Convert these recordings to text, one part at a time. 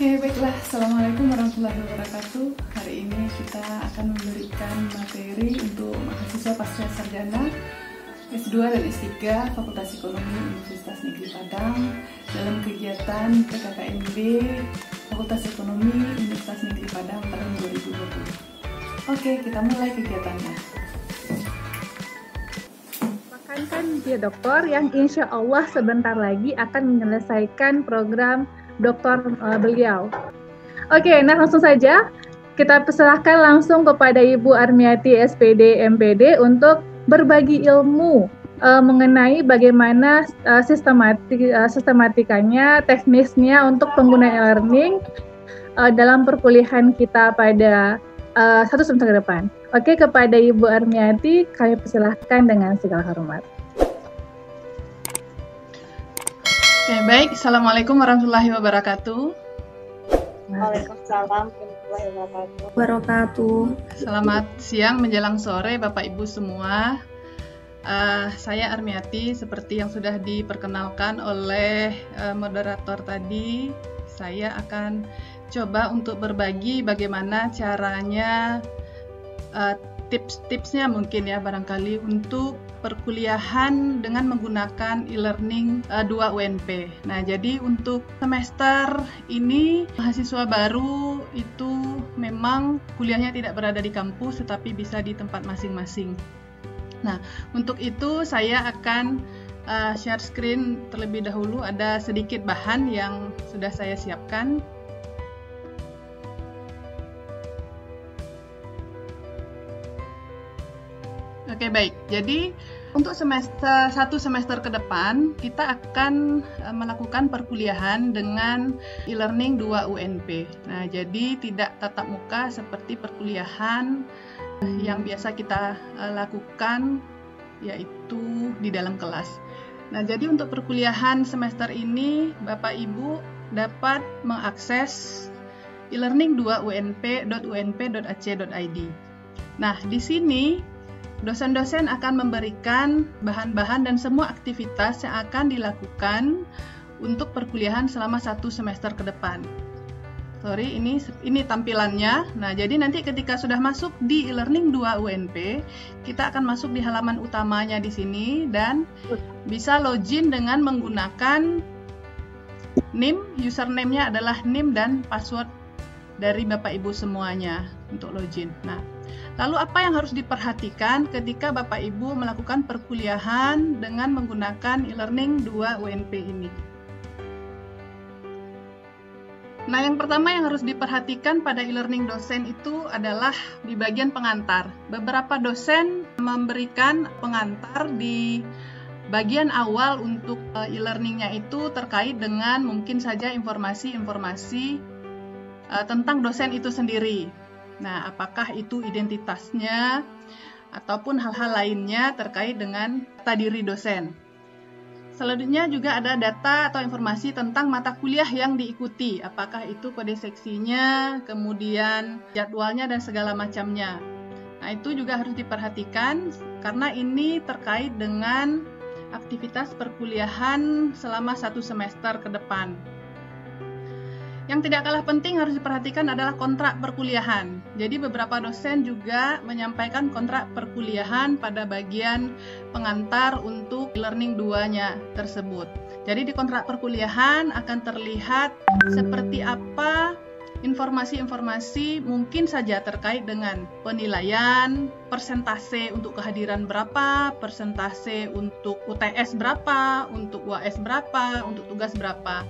Oke, baiklah. Assalamualaikum warahmatullahi wabarakatuh. Hari ini kita akan memberikan materi untuk mahasiswa pasca sarjana S2 dan S3 Fakultas Ekonomi Universitas Negeri Padang dalam kegiatan PKKMB Fakultas Ekonomi Universitas Negeri Padang tahun 2020. Oke, kita mulai kegiatannya. Kan dia dokter yang insya Allah sebentar lagi akan menyelesaikan program doktor beliau. Oke, nah langsung saja kita persilahkan langsung kepada Ibu Armiati SPD MPD untuk berbagi ilmu mengenai bagaimana sistematikanya, teknisnya untuk pengguna e-learning dalam perkuliahan kita pada satu semester ke depan. Oke, kepada Ibu Armiati kami persilahkan dengan segala hormat. Oke, baik. Assalamualaikum warahmatullahi wabarakatuh. Waalaikumsalam warahmatullahi wabarakatuh. Selamat siang menjelang sore Bapak Ibu semua. Saya Armiati, seperti yang sudah diperkenalkan oleh moderator tadi. Saya akan coba untuk berbagi bagaimana caranya, tips-tipsnya mungkin ya barangkali untuk perkuliahan dengan menggunakan e-learning 2 UNP. Nah, jadi untuk semester ini mahasiswa baru itu memang kuliahnya tidak berada di kampus tetapi bisa di tempat masing-masing. Nah, untuk itu saya akan share screen terlebih dahulu. Ada sedikit bahan yang sudah saya siapkan. Oke, baik. Jadi untuk satu semester ke depan kita akan melakukan perkuliahan dengan e-learning 2 UNP. Nah, jadi tidak tatap muka seperti perkuliahan yang biasa kita lakukan, yaitu di dalam kelas. Nah, jadi untuk perkuliahan semester ini Bapak Ibu dapat mengakses e-learning 2 unp.unp.ac.id. Nah, di sini dosen-dosen akan memberikan bahan-bahan dan semua aktivitas yang akan dilakukan untuk perkuliahan selama satu semester ke depan. Sorry, ini tampilannya. Nah, jadi nanti ketika sudah masuk di e-learning 2 UNP, kita akan masuk di halaman utamanya di sini dan bisa login dengan menggunakan NIM, username-nya adalah NIM dan password dari Bapak Ibu semuanya untuk login. Nah, lalu apa yang harus diperhatikan ketika Bapak Ibu melakukan perkuliahan dengan menggunakan e-learning 2 UNP ini? Nah, yang pertama yang harus diperhatikan pada e-learning dosen itu adalah di bagian pengantar. Beberapa dosen memberikan pengantar di bagian awal untuk e-learningnya itu terkait dengan mungkin saja informasi-informasi tentang dosen itu sendiri. Nah, apakah itu identitasnya ataupun hal-hal lainnya terkait dengan data diri dosen. Selanjutnya juga ada data atau informasi tentang mata kuliah yang diikuti, apakah itu kode seksinya, kemudian jadwalnya dan segala macamnya. Nah, itu juga harus diperhatikan karena ini terkait dengan aktivitas perkuliahan selama satu semester ke depan. Yang tidak kalah penting harus diperhatikan adalah kontrak perkuliahan. Jadi beberapa dosen juga menyampaikan kontrak perkuliahan pada bagian pengantar untuk e-learning 2-nya tersebut. Jadi di kontrak perkuliahan akan terlihat seperti apa informasi-informasi mungkin saja terkait dengan penilaian, persentase untuk kehadiran berapa, persentase untuk UTS berapa, untuk UAS berapa, untuk tugas berapa.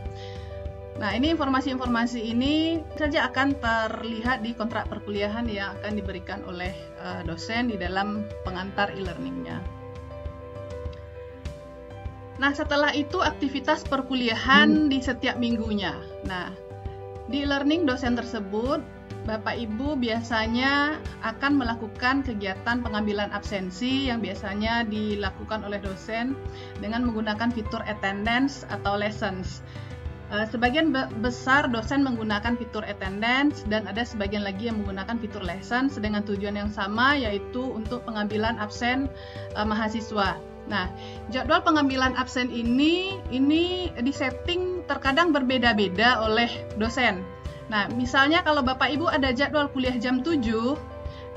Nah, ini informasi-informasi ini saja akan terlihat di kontrak perkuliahan yang akan diberikan oleh dosen di dalam pengantar e-learningnya. Nah, setelah itu aktivitas perkuliahan di setiap minggunya. Nah, di e-learning dosen tersebut, Bapak Ibu biasanya akan melakukan kegiatan pengambilan absensi yang biasanya dilakukan oleh dosen dengan menggunakan fitur attendance atau lessons. Sebagian besar dosen menggunakan fitur attendance dan ada sebagian lagi yang menggunakan fitur lessons dengan tujuan yang sama, yaitu untuk pengambilan absen mahasiswa. Nah, jadwal pengambilan absen ini disetting terkadang berbeda-beda oleh dosen. Nah, misalnya kalau Bapak Ibu ada jadwal kuliah jam 7,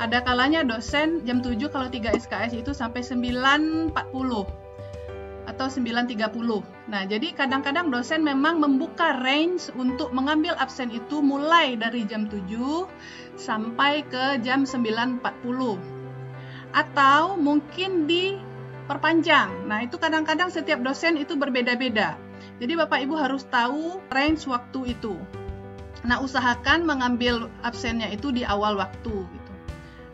ada kalanya dosen jam 7 kalau 3 SKS itu sampai 9.40 atau 9.30. Nah, jadi kadang-kadang dosen memang membuka range untuk mengambil absen itu mulai dari jam 7 sampai ke jam 9.40. Atau mungkin diperpanjang. Nah, itu kadang-kadang setiap dosen itu berbeda-beda. Jadi Bapak Ibu harus tahu range waktu itu. Nah, usahakan mengambil absennya itu di awal waktu gitu.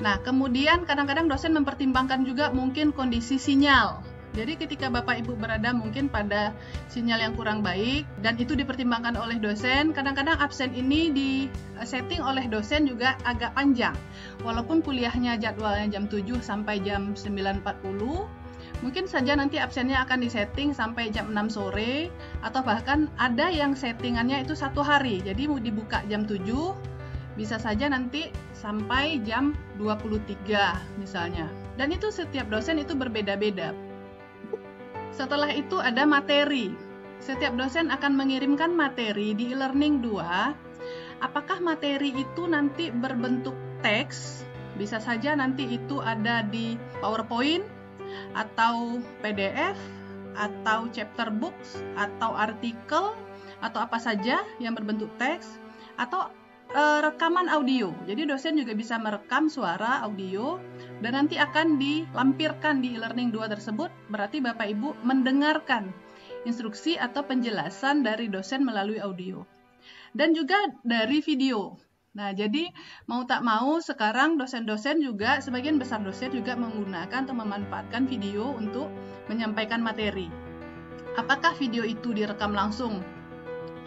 Nah, kemudian kadang-kadang dosen mempertimbangkan juga mungkin kondisi sinyal. Jadi ketika Bapak Ibu berada mungkin pada sinyal yang kurang baik dan itu dipertimbangkan oleh dosen, kadang-kadang absen ini di-setting oleh dosen juga agak panjang. Walaupun kuliahnya jadwalnya jam 7 sampai jam 9.40, mungkin saja nanti absennya akan disetting sampai jam 6 sore, atau bahkan ada yang settingannya itu 1 hari. Jadi mau dibuka jam 7, bisa saja nanti sampai jam 23 misalnya. Dan itu setiap dosen itu berbeda-beda. Setelah itu ada materi. Setiap dosen akan mengirimkan materi di e-learning 2. Apakah materi itu nanti berbentuk teks? Bisa saja nanti itu ada di PowerPoint, atau PDF, atau chapter books, atau artikel, atau apa saja yang berbentuk teks, atau rekaman audio. Jadi dosen juga bisa merekam suara audio dan nanti akan dilampirkan di e-learning 2 tersebut. Berarti Bapak Ibu mendengarkan instruksi atau penjelasan dari dosen melalui audio. Dan juga dari video. Nah, jadi mau tak mau sekarang dosen-dosen juga, sebagian besar dosen juga menggunakan atau memanfaatkan video untuk menyampaikan materi. Apakah video itu direkam langsung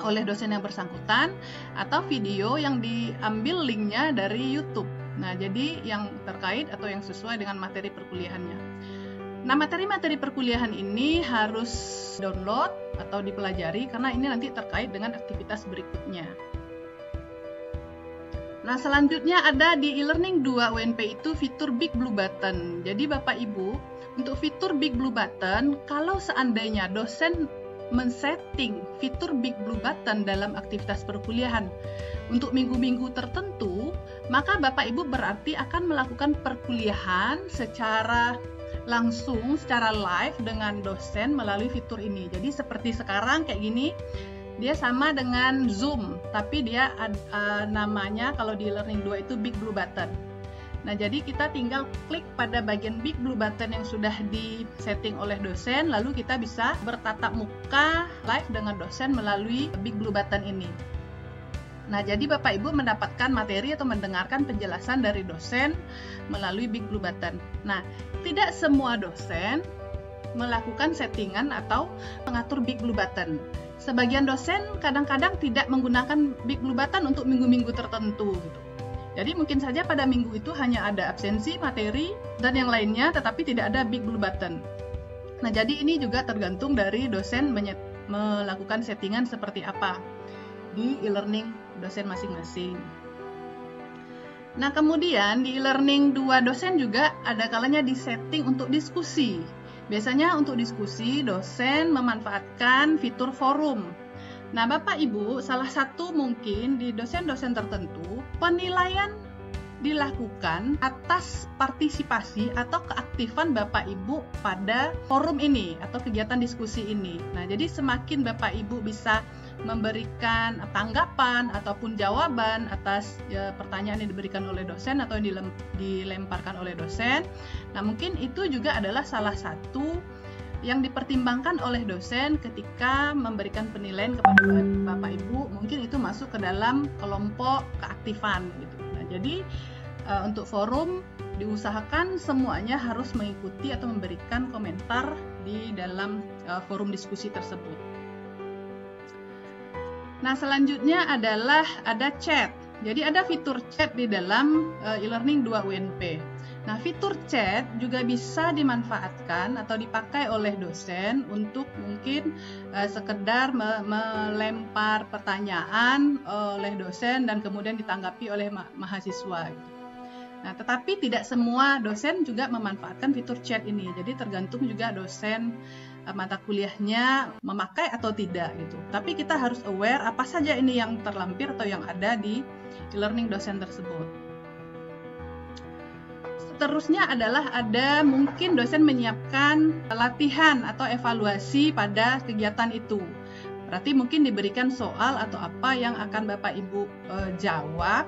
oleh dosen yang bersangkutan atau video yang diambil linknya dari YouTube. Nah, jadi yang terkait atau yang sesuai dengan materi perkuliahannya. Nah, materi-materi perkuliahan ini harus download atau dipelajari karena ini nanti terkait dengan aktivitas berikutnya. Nah, selanjutnya ada di e-learning 2 UNP itu fitur Big Blue Button. Jadi Bapak Ibu, untuk fitur Big Blue Button, kalau seandainya dosen men-setting fitur Big Blue Button dalam aktivitas perkuliahan untuk minggu-minggu tertentu, maka Bapak Ibu berarti akan melakukan perkuliahan secara langsung, secara live dengan dosen melalui fitur ini. Jadi seperti sekarang kayak gini, dia sama dengan Zoom, tapi dia namanya kalau di e-learning 2 itu Big Blue Button. Nah, jadi kita tinggal klik pada bagian Big Blue Button yang sudah di-setting oleh dosen, lalu kita bisa bertatap muka live dengan dosen melalui Big Blue Button ini. Nah, jadi Bapak Ibu mendapatkan materi atau mendengarkan penjelasan dari dosen melalui Big Blue Button. Nah, tidak semua dosen melakukan settingan atau mengatur Big Blue Button. Sebagian dosen kadang-kadang tidak menggunakan Big Blue Button untuk minggu-minggu tertentu gitu. Jadi mungkin saja pada minggu itu hanya ada absensi, materi, dan yang lainnya, tetapi tidak ada Big Blue Button. Nah, jadi ini juga tergantung dari dosen melakukan settingan seperti apa di e-learning dosen masing-masing. Nah, kemudian di e-learning 2 dosen juga ada kalanya disetting untuk diskusi. Biasanya untuk diskusi, dosen memanfaatkan fitur forum. Nah, Bapak Ibu, salah satu mungkin di dosen-dosen tertentu, penilaian dilakukan atas partisipasi atau keaktifan Bapak Ibu pada forum ini atau kegiatan diskusi ini. Nah, jadi semakin Bapak Ibu bisa memberikan tanggapan ataupun jawaban atas pertanyaan yang diberikan oleh dosen atau yang dilemparkan oleh dosen. Nah, mungkin itu juga adalah salah satu yang dipertimbangkan oleh dosen ketika memberikan penilaian kepada Bapak Ibu. Mungkin itu masuk ke dalam kelompok keaktifan gitu. Nah, jadi untuk forum diusahakan semuanya harus mengikuti atau memberikan komentar di dalam forum diskusi tersebut. Nah, selanjutnya adalah ada chat. Jadi ada fitur chat di dalam e-learning 2 UNP. Nah, fitur chat juga bisa dimanfaatkan atau dipakai oleh dosen untuk mungkin sekedar melempar pertanyaan oleh dosen dan kemudian ditanggapi oleh mahasiswa. Nah, tetapi tidak semua dosen juga memanfaatkan fitur chat ini. Jadi tergantung juga dosen mata kuliahnya memakai atau tidak gitu. Tapi kita harus aware apa saja ini yang terlampir atau yang ada di e-learning dosen tersebut. Seterusnya adalah ada mungkin dosen menyiapkan latihan atau evaluasi pada kegiatan itu. Berarti mungkin diberikan soal atau apa yang akan Bapak Ibu jawab.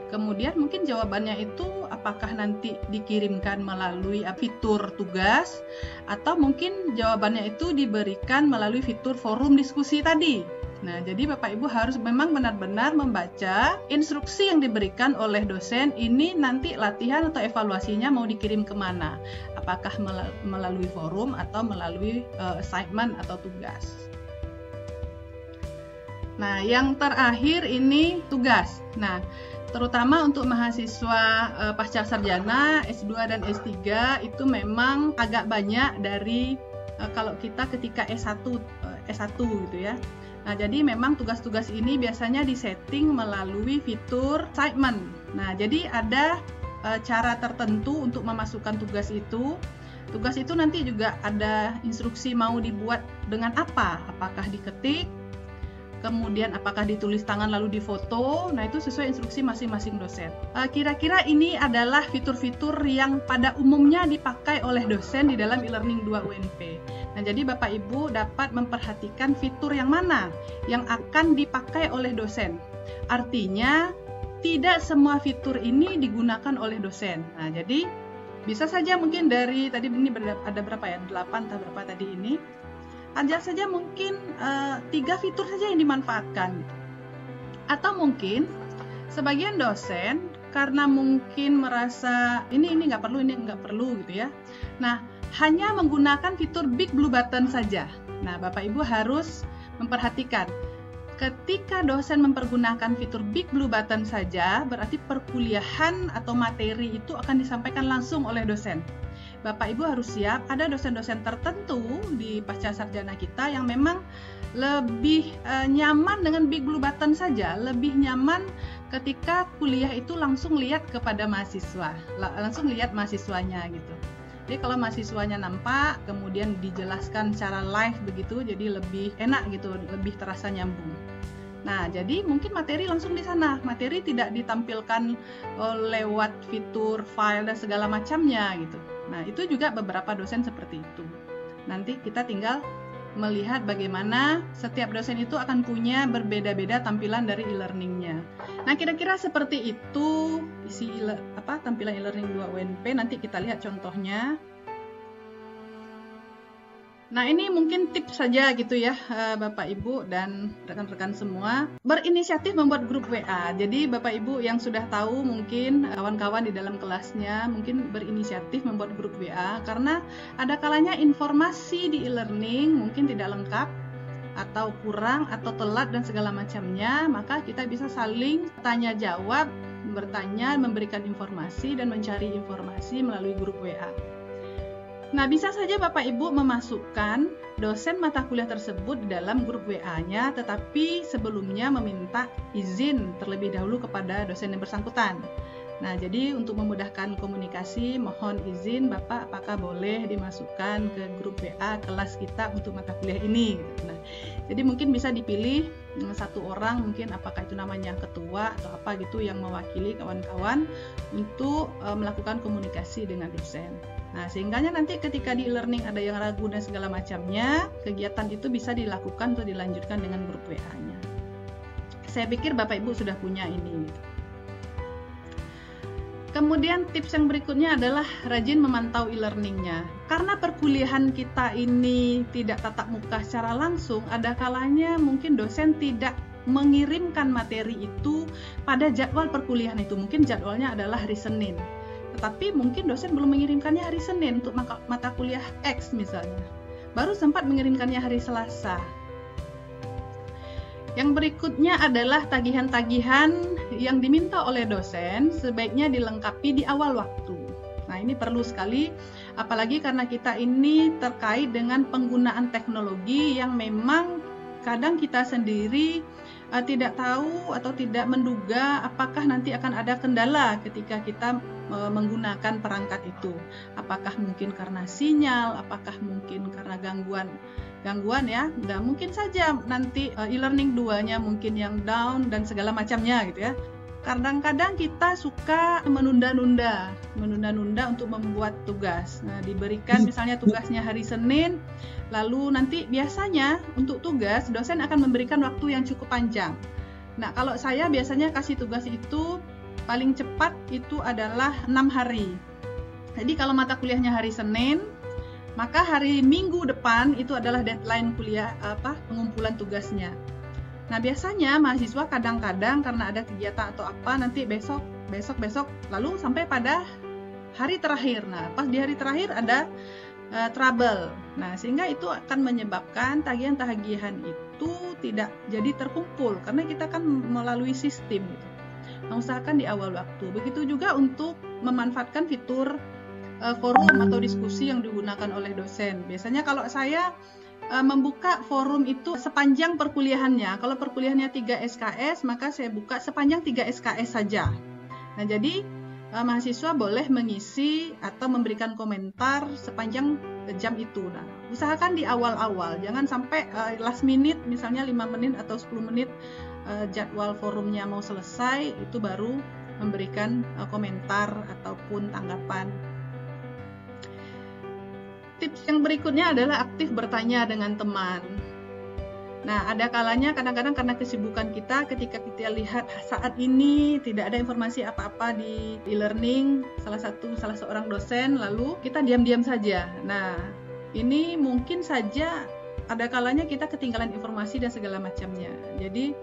Kemudian mungkin jawabannya itu apakah nanti dikirimkan melalui fitur tugas atau mungkin jawabannya itu diberikan melalui fitur forum diskusi tadi. Nah, jadi Bapak Ibu harus memang benar-benar membaca instruksi yang diberikan oleh dosen ini nanti latihan atau evaluasinya mau dikirim kemana. Apakah melalui forum atau melalui assignment atau tugas. Nah, yang terakhir ini tugas. Nah, terutama untuk mahasiswa pasca sarjana S2 dan S3 itu memang agak banyak dari kalau kita ketika S1 gitu ya. Nah, jadi memang tugas-tugas ini biasanya disetting melalui fitur assignment. Nah, jadi ada cara tertentu untuk memasukkan tugas itu. Tugas itu nanti juga ada instruksi mau dibuat dengan apa? Apakah diketik? Kemudian apakah ditulis tangan lalu difoto? Nah, itu sesuai instruksi masing-masing dosen. Kira-kira ini adalah fitur-fitur yang pada umumnya dipakai oleh dosen di dalam e-learning 2 UNP. Nah, jadi Bapak Ibu dapat memperhatikan fitur yang mana yang akan dipakai oleh dosen. Artinya, tidak semua fitur ini digunakan oleh dosen. Nah, jadi bisa saja mungkin dari tadi ini ada berapa ya? 8 atau berapa tadi ini? Ada saja mungkin 3 fitur saja yang dimanfaatkan. Atau mungkin sebagian dosen karena mungkin merasa ini nggak perlu gitu ya. Nah, hanya menggunakan fitur Big Blue Button saja. Nah, Bapak Ibu harus memperhatikan ketika dosen mempergunakan fitur Big Blue Button saja, berarti perkuliahan atau materi itu akan disampaikan langsung oleh dosen. Bapak Ibu harus siap, ada dosen-dosen tertentu di pasca sarjana kita yang memang lebih nyaman dengan Big Blue Button saja, lebih nyaman ketika kuliah itu langsung lihat kepada mahasiswa, langsung lihat mahasiswanya gitu. Jadi kalau mahasiswanya nampak, kemudian dijelaskan secara live begitu, jadi lebih enak gitu, lebih terasa nyambung. Nah, jadi mungkin materi langsung di sana, materi tidak ditampilkan lewat fitur file dan segala macamnya gitu. Nah, itu juga beberapa dosen seperti itu. Nanti kita tinggal melihat bagaimana setiap dosen itu akan punya berbeda-beda tampilan dari e-learningnya. Nah, kira-kira seperti itu isi tampilan e-learning 2 UNP. Nanti kita lihat contohnya. Nah, ini mungkin tips saja gitu ya Bapak Ibu dan rekan-rekan semua. Berinisiatif membuat grup WA. Jadi Bapak Ibu yang sudah tahu mungkin kawan-kawan di dalam kelasnya mungkin berinisiatif membuat grup WA. Karena ada kalanya informasi di e-learning mungkin tidak lengkap atau kurang atau telat dan segala macamnya. Maka kita bisa saling tanya jawab, bertanya, memberikan informasi dan mencari informasi melalui grup WA. Nah, bisa saja Bapak Ibu memasukkan dosen mata kuliah tersebut di dalam grup WA-nya, tetapi sebelumnya meminta izin terlebih dahulu kepada dosen yang bersangkutan. Nah, jadi untuk memudahkan komunikasi, mohon izin Bapak apakah boleh dimasukkan ke grup WA kelas kita untuk mata kuliah ini. Nah, jadi mungkin bisa dipilih satu orang, mungkin apakah itu namanya ketua atau apa gitu yang mewakili kawan-kawan untuk melakukan komunikasi dengan dosen. Nah, sehingganya nanti ketika di e-learning ada yang ragu dan segala macamnya, kegiatan itu bisa dilakukan atau dilanjutkan dengan grup WA-nya. Saya pikir Bapak Ibu sudah punya ini. Kemudian tips yang berikutnya adalah rajin memantau e-learningnya. Karena perkuliahan kita ini tidak tatap muka secara langsung, ada kalanya mungkin dosen tidak mengirimkan materi itu pada jadwal perkuliahan itu. Mungkin jadwalnya adalah hari Senin. Tetapi mungkin dosen belum mengirimkannya hari Senin untuk mata kuliah X misalnya. Baru sempat mengirimkannya hari Selasa. Yang berikutnya adalah tagihan-tagihan yang diminta oleh dosen sebaiknya dilengkapi di awal waktu. Nah, ini perlu sekali, apalagi karena kita ini terkait dengan penggunaan teknologi yang memang kadang kita sendiri tidak tahu atau tidak menduga apakah nanti akan ada kendala ketika kita menggunakan perangkat itu. Apakah mungkin karena sinyal, apakah mungkin karena gangguan ya. Nah, mungkin saja nanti e-learning 2-nya mungkin yang down dan segala macamnya gitu ya. Kadang-kadang kita suka menunda-nunda untuk membuat tugas. Nah, diberikan misalnya tugasnya hari Senin, lalu nanti biasanya untuk tugas dosen akan memberikan waktu yang cukup panjang. Nah, kalau saya biasanya kasih tugas itu paling cepat itu adalah 6 hari. Jadi kalau mata kuliahnya hari Senin, maka hari Minggu depan itu adalah deadline kuliah pengumpulan tugasnya. Nah, biasanya mahasiswa kadang-kadang karena ada kegiatan atau apa nanti besok lalu sampai pada hari terakhir. Nah, pas di hari terakhir ada trouble. Nah, sehingga itu akan menyebabkan tagihan-tagihan itu tidak jadi terkumpul karena kita kan melalui sistem gitu. Nah, usahakan di awal waktu. Begitu juga untuk memanfaatkan fitur forum atau diskusi yang digunakan oleh dosen. Biasanya kalau saya membuka forum itu sepanjang perkuliahannya. Kalau perkuliahannya 3 SKS, maka saya buka sepanjang 3 SKS saja. Nah, jadi mahasiswa boleh mengisi atau memberikan komentar sepanjang jam itu. Nah, usahakan di awal-awal, jangan sampai last minute, misalnya 5 menit atau 10 menit jadwal forumnya mau selesai, itu baru memberikan komentar ataupun tanggapan. Tips yang berikutnya adalah aktif bertanya dengan teman. Nah, ada kalanya kadang-kadang karena kesibukan kita, ketika kita lihat saat ini tidak ada informasi apa-apa di e-learning salah seorang dosen, lalu kita diam-diam saja. Nah, ini mungkin saja ada kalanya kita ketinggalan informasi dan segala macamnya. Jadi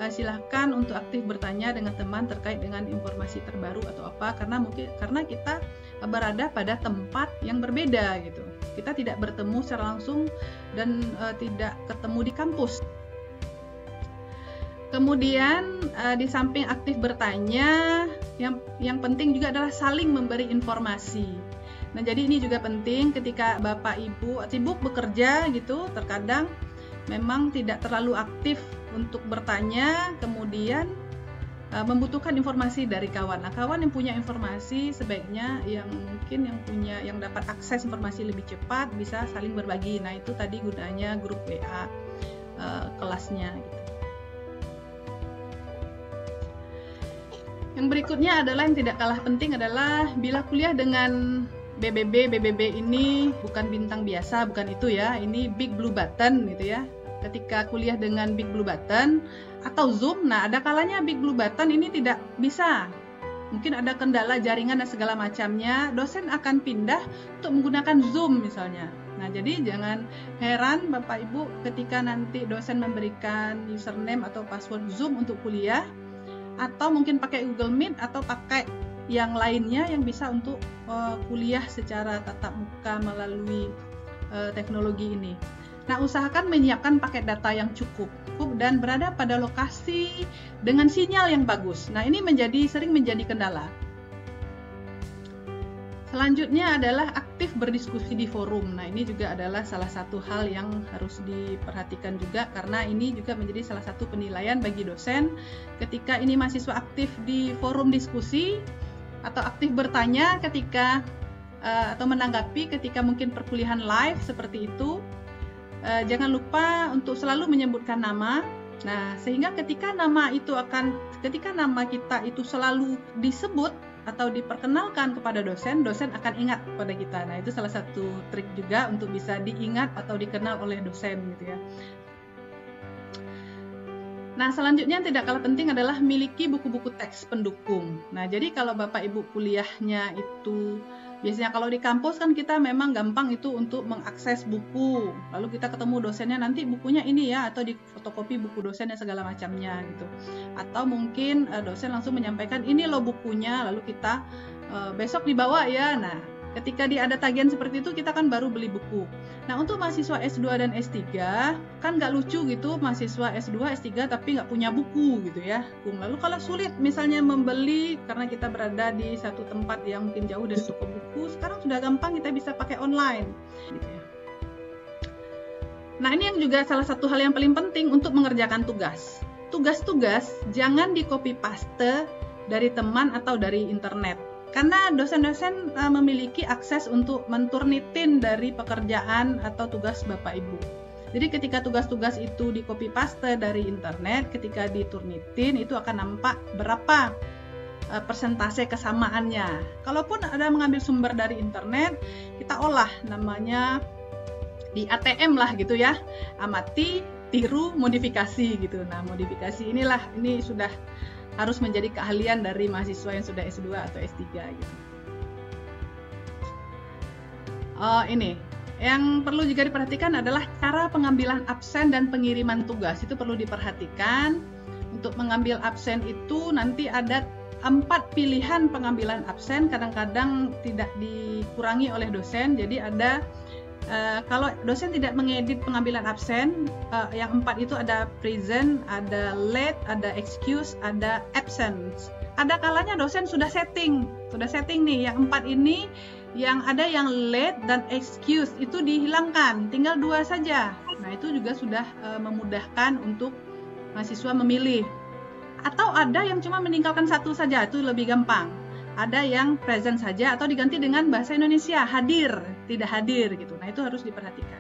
silahkan untuk aktif bertanya dengan teman terkait dengan informasi terbaru atau apa, karena kita berada pada tempat yang berbeda gitu. Kita tidak bertemu secara langsung dan tidak ketemu di kampus. Kemudian di samping aktif bertanya, yang penting juga adalah saling memberi informasi. Nah, jadi ini juga penting ketika Bapak Ibu sibuk bekerja gitu, terkadang memang tidak terlalu aktif untuk bertanya, kemudian membutuhkan informasi dari kawan. Nah, kawan yang punya informasi sebaiknya yang dapat akses informasi lebih cepat bisa saling berbagi. Nah, itu tadi gunanya grup WA kelasnya gitu. Yang berikutnya adalah yang tidak kalah penting adalah bila kuliah dengan BBB ini bukan bintang biasa, bukan itu ya. Ini Big Blue Button gitu ya. Ketika kuliah dengan Big Blue Button atau Zoom, nah ada kalanya Big Blue Button ini tidak bisa. Mungkin ada kendala jaringan dan segala macamnya, dosen akan pindah untuk menggunakan Zoom misalnya. Nah, jadi jangan heran Bapak Ibu ketika nanti dosen memberikan username atau password Zoom untuk kuliah, atau mungkin pakai Google Meet atau pakai yang lainnya yang bisa untuk kuliah secara tatap muka melalui teknologi ini. Nah, usahakan menyiapkan paket data yang cukup dan berada pada lokasi dengan sinyal yang bagus. Nah, ini sering menjadi kendala. Selanjutnya adalah aktif berdiskusi di forum. Nah, ini juga adalah salah satu hal yang harus diperhatikan juga, karena ini juga menjadi salah satu penilaian bagi dosen ketika ini mahasiswa aktif di forum diskusi atau aktif bertanya ketika atau menanggapi ketika mungkin perkuliahan live seperti itu. Jangan lupa untuk selalu menyebutkan nama. Nah, sehingga ketika nama kita itu selalu disebut atau diperkenalkan kepada dosen akan ingat kepada kita. Nah, itu salah satu trik juga untuk bisa diingat atau dikenal oleh dosen gitu ya. Nah, selanjutnya yang tidak kalah penting adalah miliki buku-buku teks pendukung. Nah, jadi kalau Bapak Ibu kuliahnya itu biasanya kalau di kampus kan kita memang gampang itu untuk mengakses buku. Lalu kita ketemu dosennya, nanti bukunya ini ya, atau di fotokopi buku dosen dan segala macamnya gitu. Atau mungkin dosen langsung menyampaikan ini loh bukunya, lalu kita besok dibawa ya. Nah, ketika ada tagihan seperti itu kita kan baru beli buku. Nah, untuk mahasiswa S2 dan S3 kan nggak lucu gitu, mahasiswa S2, S3 tapi nggak punya buku gitu ya. Lalu kalau sulit misalnya membeli karena kita berada di satu tempat yang mungkin jauh dari toko buku, sekarang sudah gampang kita bisa pakai online gitu ya. Nah, ini yang juga salah satu hal yang paling penting untuk mengerjakan tugas. tugas-tugas jangan di copy paste dari teman atau dari internet. Karena dosen-dosen memiliki akses untuk menturnitin dari pekerjaan atau tugas Bapak Ibu. Jadi ketika tugas-tugas itu di copy paste dari internet, ketika diturnitin itu akan nampak berapa persentase kesamaannya. Kalaupun ada mengambil sumber dari internet, kita olah, namanya di ATM lah gitu ya. Amati, tiru, modifikasi gitu. Nah, modifikasi ini sudah harus menjadi keahlian dari mahasiswa yang sudah S2 atau S3 gitu. Ini yang perlu juga diperhatikan adalah cara pengambilan absen dan pengiriman tugas. Itu perlu diperhatikan. Untuk mengambil absen itu nanti ada 4 pilihan pengambilan absen, kadang-kadang tidak dikurangi oleh dosen. Jadi ada kalau dosen tidak mengedit pengambilan absen, yang 4 itu ada present, ada late, ada excuse, ada absence. Ada kalanya dosen sudah setting nih, yang 4 ini yang ada yang late dan excuse itu dihilangkan, tinggal 2 saja. Nah itu juga sudah memudahkan untuk mahasiswa memilih. Atau ada yang cuma meninggalkan 1 saja, itu lebih gampang. Ada yang present saja atau diganti dengan bahasa Indonesia, hadir, tidak hadir gitu. Nah, itu harus diperhatikan.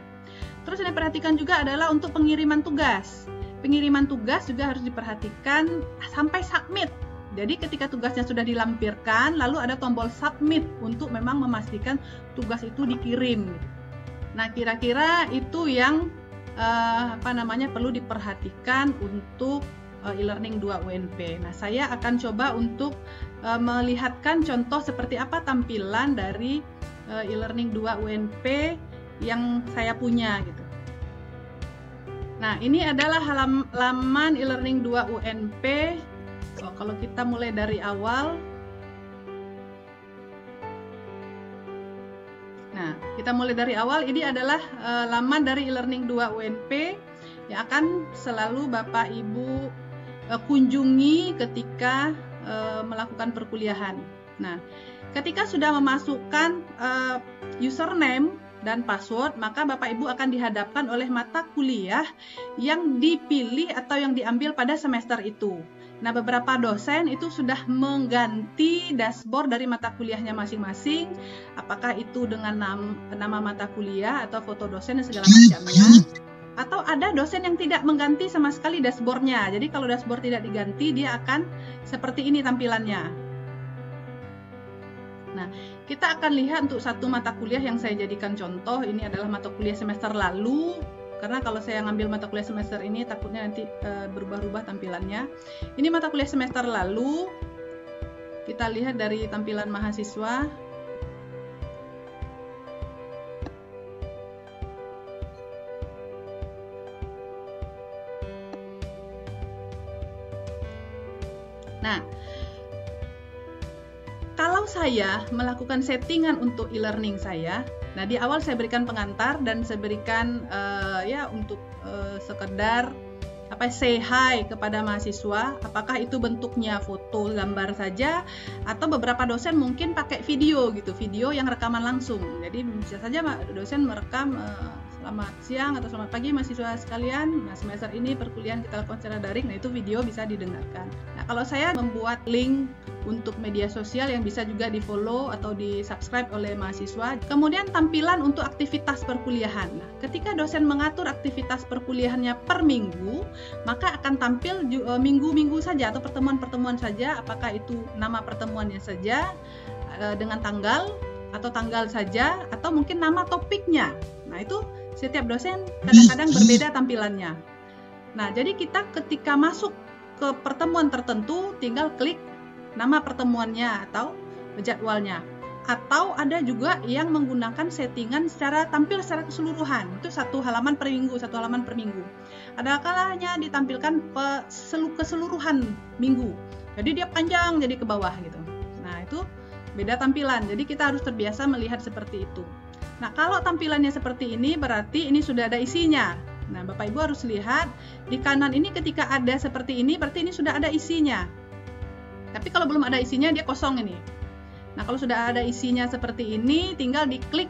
Terus yang diperhatikan juga adalah untuk pengiriman tugas. Pengiriman tugas juga harus diperhatikan sampai submit. Jadi ketika tugasnya sudah dilampirkan, lalu ada tombol submit untuk memang memastikan tugas itu dikirim. Nah, kira-kira itu yang perlu diperhatikan untuk e-learning 2 UNP. Nah, saya akan coba untuk melihatkan contoh seperti apa tampilan dari e-learning 2 UNP yang saya punya gitu. Nah, ini adalah halaman e-learning 2 UNP. Kalau kita mulai dari awal. Nah, kita mulai dari awal, ini adalah laman dari e-learning 2 UNP yang akan selalu Bapak Ibu kunjungi ketika melakukan perkuliahan. Nah, ketika sudah memasukkan username dan password, maka Bapak Ibu akan dihadapkan oleh mata kuliah yang dipilih atau yang diambil pada semester itu. Nah, beberapa dosen itu sudah mengganti dashboard dari mata kuliahnya masing-masing, apakah itu dengan nama mata kuliah atau foto dosen dan segala macamnya. Atau ada dosen yang tidak mengganti sama sekali dashboardnya. Jadi kalau dashboard tidak diganti, dia akan seperti ini tampilannya. Nah, kita akan lihat untuk satu mata kuliah yang saya jadikan contoh. Ini adalah mata kuliah semester lalu. Karena kalau saya ngambil mata kuliah semester ini, takutnya nanti berubah-ubah tampilannya. Ini mata kuliah semester lalu. Kita lihat dari tampilan mahasiswa. Nah, kalau saya melakukan settingan untuk e-learning saya, nah di awal saya berikan pengantar dan saya berikan untuk sekedar say hi kepada mahasiswa, apakah itu bentuknya foto gambar saja atau beberapa dosen mungkin pakai video gitu, video yang rekaman langsung. Jadi bisa saja dosen merekam selamat siang atau selamat pagi mahasiswa sekalian. Nah, semester ini perkuliahan kita lakukan secara daring. Nah, itu video bisa didengarkan. Nah, kalau saya membuat link untuk media sosial yang bisa juga di-follow atau di-subscribe oleh mahasiswa. Kemudian tampilan untuk aktivitas perkuliahan. Nah, ketika dosen mengatur aktivitas perkuliahannya per minggu, maka akan tampil minggu-minggu saja atau pertemuan-pertemuan saja, apakah itu nama pertemuannya saja dengan tanggal atau tanggal saja atau mungkin nama topiknya. Nah, itu setiap dosen kadang-kadang berbeda tampilannya. Nah, jadi kita ketika masuk ke pertemuan tertentu tinggal klik nama pertemuannya atau jadwalnya. Atau ada juga yang menggunakan settingan tampil secara keseluruhan. Itu satu halaman per minggu. Ada kalanya ditampilkan keseluruhan minggu. Jadi dia panjang jadi ke bawah gitu. Nah, itu beda tampilan. Jadi kita harus terbiasa melihat seperti itu. Nah, kalau tampilannya seperti ini berarti ini sudah ada isinya. Nah, Bapak Ibu harus lihat di kanan ini ketika ada seperti ini berarti ini sudah ada isinya. Tapi kalau belum ada isinya dia kosong ini. Nah, kalau sudah ada isinya seperti ini tinggal diklik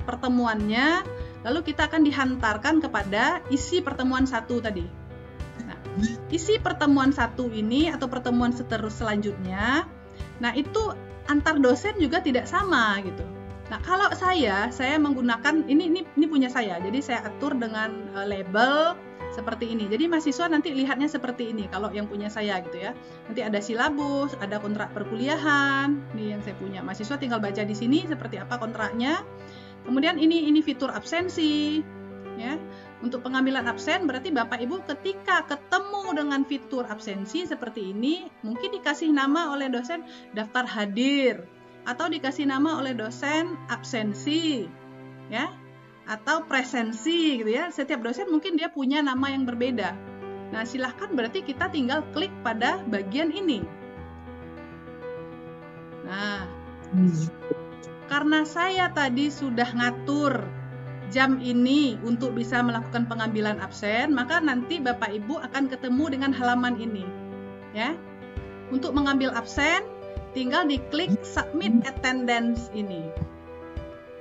pertemuannya, lalu kita akan dihantarkan kepada isi pertemuan 1 tadi. Nah, isi pertemuan satu ini atau pertemuan selanjutnya, nah itu antar dosen juga tidak sama gitu. Nah, kalau saya menggunakan ini punya saya. Jadi saya atur dengan label seperti ini. Jadi mahasiswa nanti lihatnya seperti ini kalau yang punya saya gitu ya. Nanti ada silabus, ada kontrak perkuliahan. Ini yang saya punya. Mahasiswa tinggal baca di sini seperti apa kontraknya. Kemudian ini fitur absensi ya. Untuk pengambilan absen berarti Bapak Ibu ketika ketemu dengan fitur absensi seperti ini, mungkin dikasih nama oleh dosen daftar hadir, atau dikasih nama oleh dosen absensi ya, atau presensi gitu ya. Setiap dosen mungkin dia punya nama yang berbeda. Nah, silahkan berarti kita tinggal klik pada bagian ini. Nah, karena saya tadi sudah ngatur jam ini untuk bisa melakukan pengambilan absen, maka nanti Bapak Ibu akan ketemu dengan halaman ini ya. Untuk mengambil absen tinggal diklik submit attendance ini.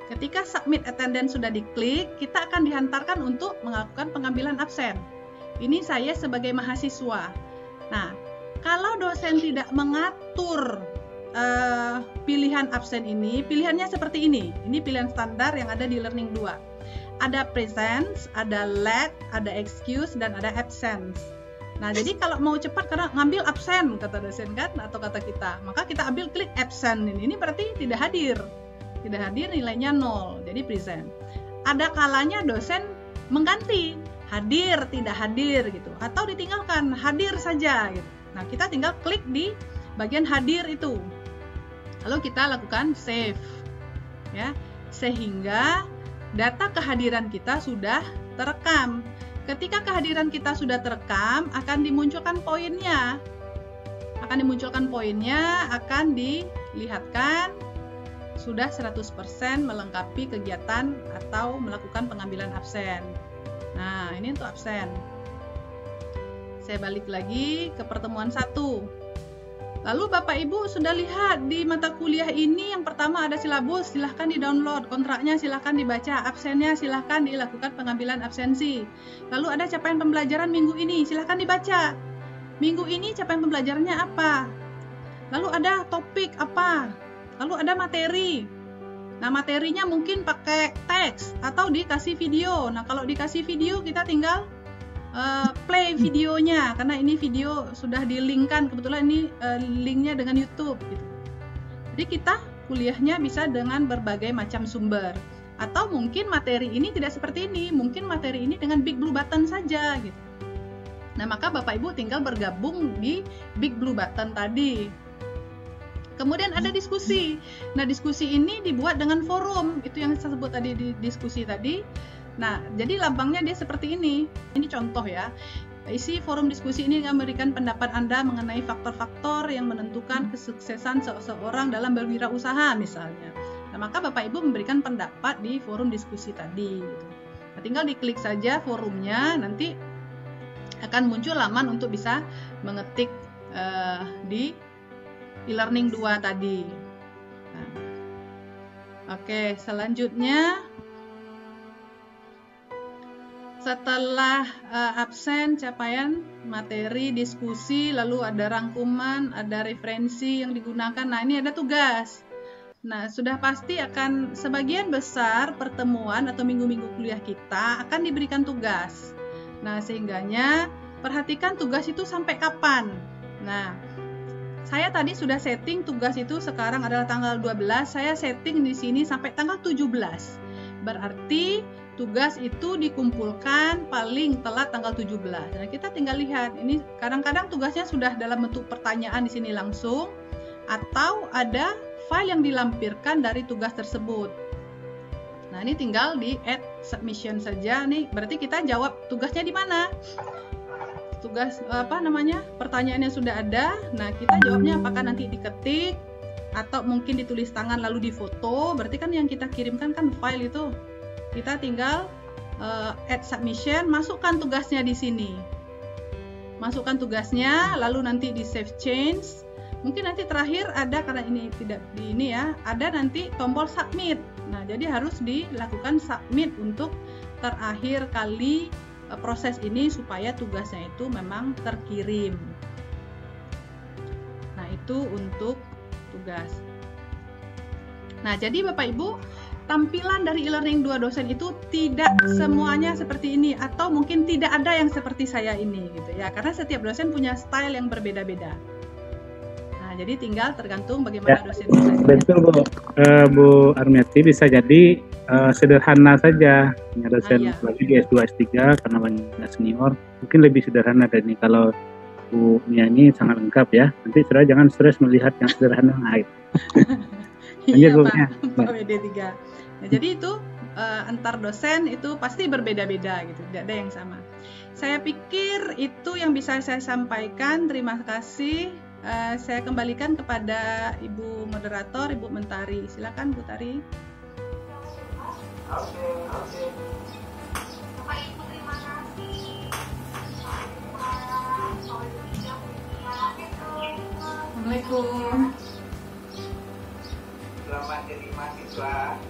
Ketika submit attendance sudah diklik, kita akan dihantarkan untuk melakukan pengambilan absen. Ini saya sebagai mahasiswa. Nah, kalau dosen tidak mengatur pilihan absen ini, pilihannya seperti ini. Ini pilihan standar yang ada di Learning 2. Ada presence, ada let, ada excuse, dan ada absence. Nah, jadi kalau mau cepat karena ngambil absen kata dosen kan atau kata kita, maka kita ambil klik absen ini. Ini berarti tidak hadir. Tidak hadir nilainya 0. Jadi present. Ada kalanya dosen mengganti hadir, tidak hadir gitu, atau ditinggalkan hadir saja gitu. Nah, kita tinggal klik di bagian hadir itu. Lalu kita lakukan save. Ya, sehingga data kehadiran kita sudah terekam. Ketika kehadiran kita sudah terekam, akan dimunculkan poinnya. Akan dilihatkan sudah 100% melengkapi kegiatan atau melakukan pengambilan absen. Nah, ini untuk absen. Saya balik lagi ke pertemuan 1. Lalu Bapak Ibu sudah lihat di mata kuliah ini yang pertama ada silabus, silahkan di-download, kontraknya silahkan dibaca, absennya silahkan dilakukan pengambilan absensi. Lalu ada capaian pembelajaran minggu ini, silahkan dibaca. Minggu ini capaian pembelajarannya apa? Lalu ada topik apa? Lalu ada materi. Nah, materinya mungkin pakai teks atau dikasih video. Nah, kalau dikasih video kita tinggal play videonya, karena ini video sudah di-linkkan, kebetulan ini linknya dengan YouTube gitu. Jadi kita kuliahnya bisa dengan berbagai macam sumber, atau mungkin materi ini tidak seperti ini, mungkin materi ini dengan Big Blue Button saja gitu. Nah, maka Bapak Ibu tinggal bergabung di Big Blue Button tadi. Kemudian ada diskusi. Nah, diskusi ini dibuat dengan forum, itu yang saya sebut tadi di diskusi tadi. Nah, jadi lambangnya dia seperti ini. Ini contoh ya. Isi forum diskusi ini memberikan pendapat Anda mengenai faktor-faktor yang menentukan kesuksesan seseorang dalam berwirausaha misalnya. Nah, maka Bapak Ibu memberikan pendapat di forum diskusi tadi. Gitu. Nah, tinggal diklik saja forumnya, nanti akan muncul laman untuk bisa mengetik di e-learning 2 tadi. Nah, oke, selanjutnya setelah absen, capaian, materi, diskusi, lalu ada rangkuman, ada referensi yang digunakan. Nah, ini ada tugas. Nah, sudah pasti akan sebagian besar pertemuan atau minggu-minggu kuliah kita akan diberikan tugas. Nah, sehingganya perhatikan tugas itu sampai kapan. Nah, saya tadi sudah setting tugas itu sekarang adalah tanggal 12, saya setting di sini sampai tanggal 17. Berarti tugas itu dikumpulkan paling telat tanggal 17. Nah, kita tinggal lihat, ini kadang-kadang tugasnya sudah dalam bentuk pertanyaan di sini langsung, atau ada file yang dilampirkan dari tugas tersebut. Nah, ini tinggal di add submission saja. Nih, berarti kita jawab tugasnya di mana? Tugas pertanyaannya sudah ada. Nah, kita jawabnya apakah nanti diketik atau mungkin ditulis tangan lalu difoto. Berarti kan yang kita kirimkan kan file itu. Kita tinggal add submission, masukkan tugasnya di sini. Masukkan tugasnya, lalu nanti di save change. Mungkin nanti terakhir ada, karena ini tidak di ini ya, ada nanti tombol submit. Nah, jadi harus dilakukan submit untuk terakhir kali proses ini supaya tugasnya itu memang terkirim. Nah, itu untuk tugas. Nah, jadi Bapak Ibu, tampilan dari e-learning 2 dosen itu tidak semuanya seperti ini, atau mungkin tidak ada yang seperti saya ini gitu ya, karena setiap dosen punya style yang berbeda-beda. Nah, jadi tinggal tergantung bagaimana dosen-dosen. Betul Bu Armiati, bisa jadi sederhana saja dosen lagi di S2 S3 karena banyak senior, mungkin lebih sederhana dari ini. Kalau Bu Mia ini sangat lengkap ya, nanti saudara jangan stres melihat yang sederhana lain. Iya Pak WD3. Nah, jadi itu antar dosen itu pasti berbeda-beda gitu, tidak ada yang sama. Saya pikir itu yang bisa saya sampaikan. Terima kasih. Saya kembalikan kepada Ibu Moderator, Ibu Mentari. Silakan Bu Tari. Assalamualaikum. Selamat jadi mahasiswa.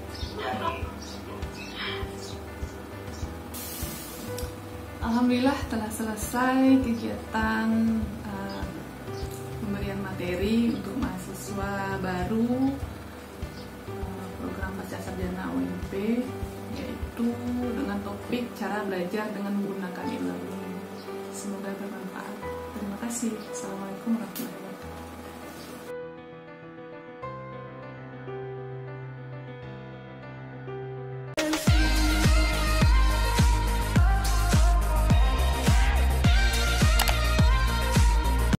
Alhamdulillah telah selesai kegiatan pemberian materi untuk mahasiswa baru program Pasca Sarjana OMP, yaitu dengan topik cara belajar dengan menggunakan e-learning. Semoga bermanfaat. Terima kasih. Assalamualaikum warahmatullahi wabarakatuh.